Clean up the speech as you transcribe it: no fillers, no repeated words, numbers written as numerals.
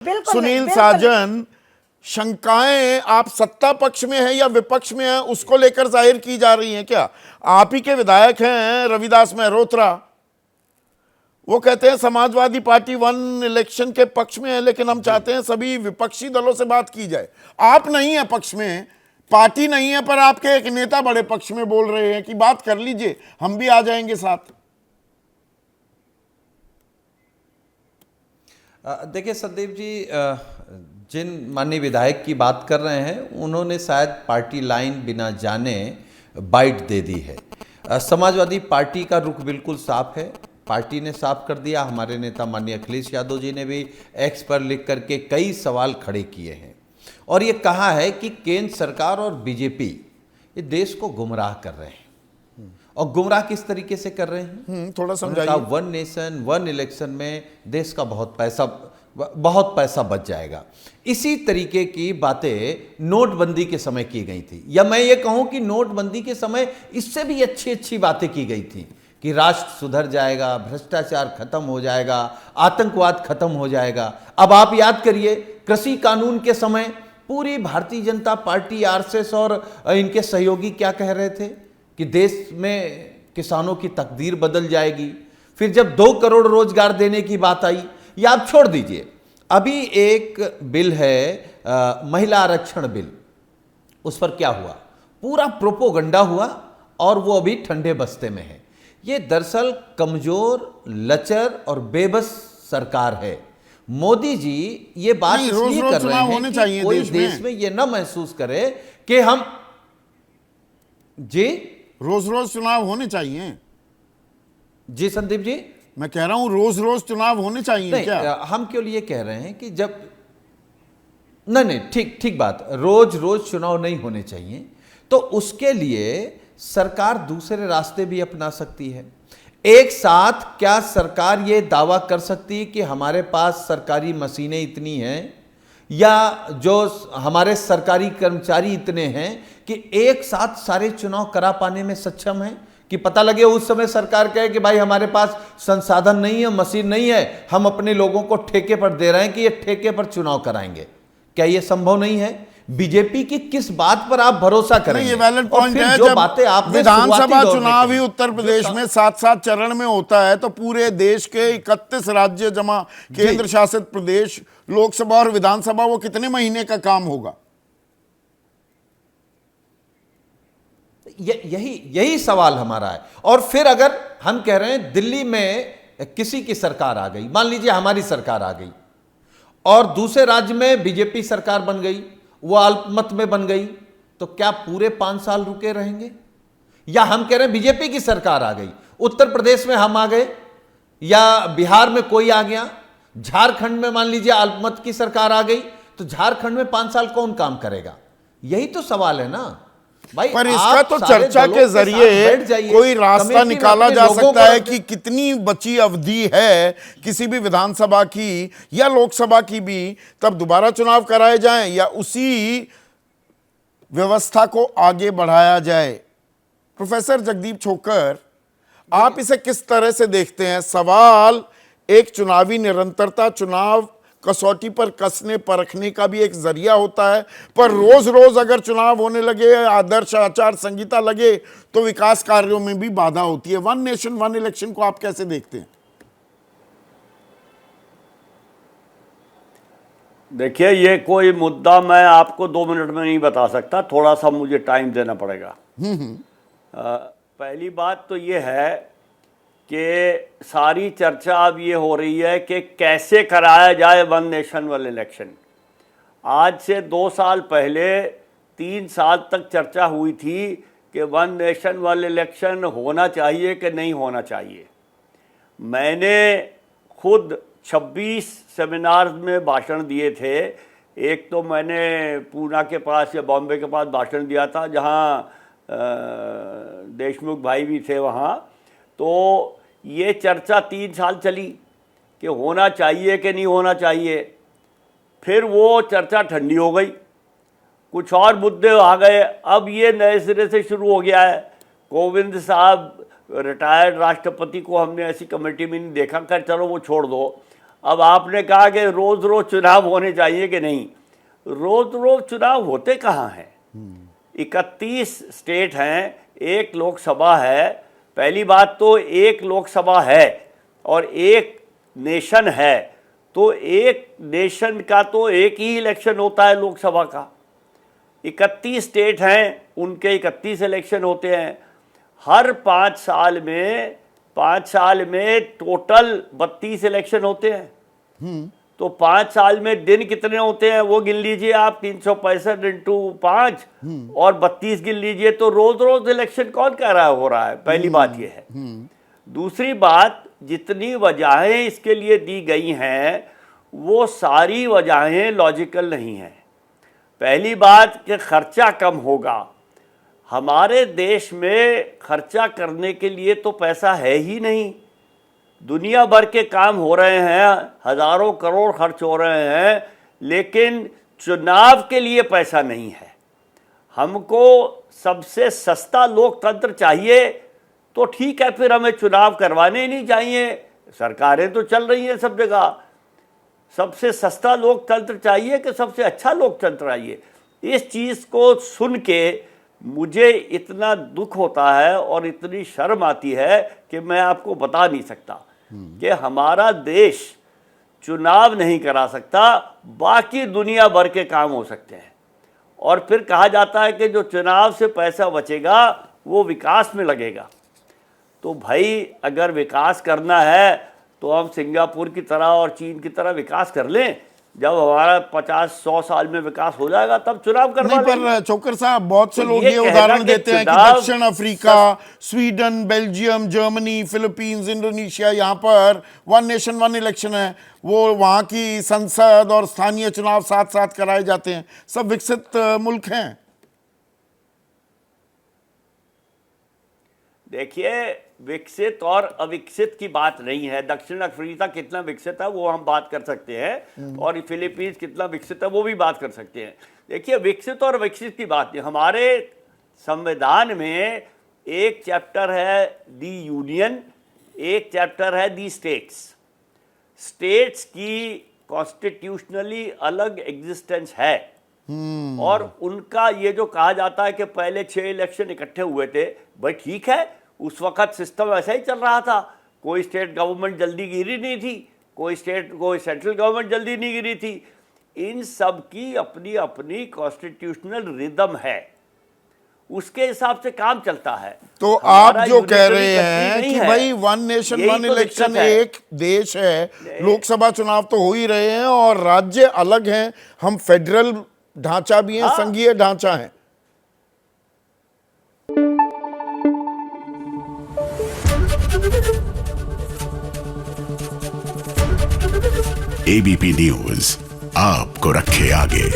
सुनील साजन, शंकाएं आप सत्ता पक्ष में है या विपक्ष में है उसको लेकर जाहिर की जा रही हैं क्या? आप ही के विधायक हैं रविदास मेहरोत्रा, वो कहते हैं समाजवादी पार्टी वन इलेक्शन के पक्ष में है, लेकिन हम चाहते हैं सभी विपक्षी दलों से बात की जाए। आप नहीं है पक्ष में, पार्टी नहीं है, पर आपके एक नेता बड़े पक्ष में बोल रहे हैं कि बात कर लीजिए, हम भी आ जाएंगे साथ। देखिए संदीप जी, जिन माननीय विधायक की बात कर रहे हैं उन्होंने शायद पार्टी लाइन बिना जाने बाइट दे दी है। समाजवादी पार्टी का रुख बिल्कुल साफ है, पार्टी ने साफ कर दिया। हमारे नेता माननीय अखिलेश यादव जी ने भी एक्स पर लिख करके कई सवाल खड़े किए हैं और ये कहा है कि केंद्र सरकार और बीजेपी ये देश को गुमराह कर रहे हैं। और गुमराह किस तरीके से कर रहे हैं थोड़ा समझाइए। वन नेशन वन इलेक्शन में देश का बहुत पैसा बच जाएगा। इसी तरीके की बातें नोटबंदी के समय की गई थी, या मैं ये कहूं कि नोटबंदी के समय इससे भी अच्छी अच्छी बातें की गई थी कि राष्ट्र सुधर जाएगा, भ्रष्टाचार खत्म हो जाएगा, आतंकवाद खत्म हो जाएगा। अब आप याद करिए, कृषि कानून के समय पूरी भारतीय जनता पार्टी, आरएसएस और इनके सहयोगी क्या कह रहे थे कि देश में किसानों की तकदीर बदल जाएगी। फिर जब 2 करोड़ रोजगार देने की बात आई, या आप छोड़ दीजिए, अभी एक बिल है महिला आरक्षण बिल, उस पर क्या हुआ, पूरा प्रोपोगंडा हुआ और वो अभी ठंडे बस्ते में है। ये दरअसल कमजोर, लचर और बेबस सरकार है। मोदी जी ये बात इसलिए कर रहे हैं कि कोई देश में ये ना महसूस करे कि हम जी रोज रोज चुनाव होने चाहिए। जी संदीप जी, मैं कह रहा हूं रोज रोज चुनाव होने चाहिए क्या? हम क्यों लिए कह रहे हैं कि जब नहीं ठीक बात, रोज रोज चुनाव नहीं होने चाहिए, तो उसके लिए सरकार दूसरे रास्ते भी अपना सकती है। एक साथ क्या सरकार ये दावा कर सकती है कि हमारे पास सरकारी मशीनें इतनी हैं या जो हमारे सरकारी कर्मचारी इतने हैं कि एक साथ सारे चुनाव करा पाने में सक्षम हैं? कि पता लगे उस समय सरकार कहे कि भाई हमारे पास संसाधन नहीं है, मशीन नहीं है, हम अपने लोगों को ठेके पर दे रहे हैं कि ये ठेके पर चुनाव कराएंगे। क्या ये संभव नहीं है? बीजेपी की किस बात पर आप भरोसा करेंगे? ये वैलिड पॉइंट है। जो बातें आपने विधानसभा चुनाव ही उत्तर प्रदेश में 7-7 चरण में होता है, तो पूरे देश के 31 राज्य जमा केंद्र शासित प्रदेश, लोकसभा और विधानसभा, वो कितने महीने का काम होगा? यही सवाल हमारा है। और फिर अगर हम कह रहे हैं दिल्ली में किसी की सरकार आ गई, मान लीजिए हमारी सरकार आ गई और दूसरे राज्य में बीजेपी सरकार बन गई, वो अल्पमत में बन गई, तो क्या पूरे 5 साल रुके रहेंगे? या हम कह रहे हैं बीजेपी की सरकार आ गई, उत्तर प्रदेश में हम आ गए या बिहार में कोई आ गया, झारखंड में मान लीजिए अल्पमत की सरकार आ गई, तो झारखंड में 5 साल कौन काम करेगा? यही तो सवाल है ना भाई। पर इसका तो चर्चा के जरिए कोई रास्ता निकाला जा सकता है कि कितनी बची अवधि है किसी भी विधानसभा की या लोकसभा की भी, तब दोबारा चुनाव कराए जाएं या उसी व्यवस्था को आगे बढ़ाया जाए। प्रोफेसर जगदीप छोक्कर, आप इसे किस तरह से देखते हैं? सवाल एक चुनावी निरंतरता, चुनाव कसौटी पर कसने परखने का भी एक जरिया होता है, पर रोज रोज अगर चुनाव होने लगे, आदर्श आचार संहिता लगे, तो विकास कार्यों में भी बाधा होती है। वन नेशन वन इलेक्शन को आप कैसे देखते हैं? देखिए, ये कोई मुद्दा मैं आपको 2 मिनट में नहीं बता सकता, थोड़ा सा मुझे टाइम देना पड़ेगा। पहली बात तो ये है कि सारी चर्चा अब ये हो रही है कि कैसे कराया जाए वन नेशन वन इलेक्शन। आज से 2 साल पहले 3 साल तक चर्चा हुई थी कि वन नेशन वन इलेक्शन होना चाहिए कि नहीं होना चाहिए। मैंने खुद 26 सेमिनार में भाषण दिए थे। एक तो मैंने पूना के पास या बॉम्बे के पास भाषण दिया था, जहाँ देशमुख भाई भी थे वहाँ। तो ये चर्चा 3 साल चली कि होना चाहिए कि नहीं होना चाहिए। फिर वो चर्चा ठंडी हो गई, कुछ और मुद्दे आ गए। अब ये नए सिरे से शुरू हो गया है। कोविंद साहब रिटायर्ड राष्ट्रपति को हमने ऐसी कमेटी में नहीं देखा, कर चलो वो छोड़ दो। अब आपने कहा कि रोज रोज चुनाव होने चाहिए कि नहीं, रोज रोज चुनाव होते कहाँ हैं? 31 स्टेट हैं, एक लोकसभा है। पहली बात तो एक लोकसभा है और एक नेशन है, तो एक नेशन का तो एक ही इलेक्शन होता है लोकसभा का। 31 स्टेट हैं, उनके 31 इलेक्शन होते हैं। हर 5 साल में टोटल 32 इलेक्शन होते हैं। तो 5 साल में दिन कितने होते हैं वो गिन लीजिए आप, 365 इंटू 5 और 32 गिन लीजिए। तो रोज रोज इलेक्शन कौन कह रहा है हो रहा है? पहली बात ये है। दूसरी बात, जितनी वजहें इसके लिए दी गई हैं वो सारी वजहें लॉजिकल नहीं हैं। पहली बात कि खर्चा कम होगा। हमारे देश में खर्चा करने के लिए तो पैसा है ही नहीं। दुनिया भर के काम हो रहे हैं, हजारों करोड़ खर्च हो रहे हैं, लेकिन चुनाव के लिए पैसा नहीं है। हमको सबसे सस्ता लोकतंत्र चाहिए तो ठीक है, फिर हमें चुनाव करवाने ही नहीं चाहिए। सरकारें तो चल रही हैं सब जगह। सबसे सस्ता लोकतंत्र चाहिए कि सबसे अच्छा लोकतंत्र चाहिए? इस चीज़ को सुन के मुझे इतना दुख होता है और इतनी शर्म आती है कि मैं आपको बता नहीं सकता कि हमारा देश चुनाव नहीं करा सकता, बाकी दुनिया भर के काम हो सकते हैं। और फिर कहा जाता है कि जो चुनाव से पैसा बचेगा वो विकास में लगेगा। तो भाई अगर विकास करना है तो हम सिंगापुर की तरह और चीन की तरह विकास कर लें। जब हमारा 50-100 साल में विकास हो जाएगा तब चुनाव करवा नहीं, लेंगे। पर चोकर साहब बहुत से तो लोग ये ये कहना उदाहरण कि देते हैं कि चुनाव दक्षिण Africa, Sweden, Belgium, Germany, Philippines, Indonesia, यहाँ पर वन नेशन वन इलेक्शन है। वो वहाँ की संसद और स्थानीय चुनाव साथ साथ कराए जाते हैं। सब विकसित मुल्क हैं। देखिए, विकसित और अविकसित की बात नहीं है। दक्षिण अफ्रीका कितना विकसित है वो हम बात कर सकते हैं, और फिलीपींस कितना विकसित है वो भी बात कर सकते हैं। देखिए, विकसित और विकसित की बात नहीं। हमारे संविधान में एक चैप्टर है दी यूनियन, एक चैप्टर है दी स्टेट्स। स्टेट्स की कॉन्स्टिट्यूशनली अलग एग्जिस्टेंस है, और उनका ये जो कहा जाता है कि पहले 6 इलेक्शन इकट्ठे हुए थे, भाई ठीक है, उस वक्त सिस्टम ऐसा ही चल रहा था। कोई स्टेट गवर्नमेंट जल्दी गिरी नहीं थी, कोई सेंट्रल गवर्नमेंट जल्दी नहीं गिरी थी। इन सब की अपनी अपनी कॉन्स्टिट्यूशनल रिदम है, उसके हिसाब से काम चलता है। तो आप जो कह रहे हैं कि भाई वन नेशन वन इलेक्शन, एक देश है, लोकसभा चुनाव तो हो ही रहे हैं और राज्य अलग हैं, हम फेडरल ढांचा भी है, संघीय ढांचा है। एबीपी न्यूज आपको रखे आगे।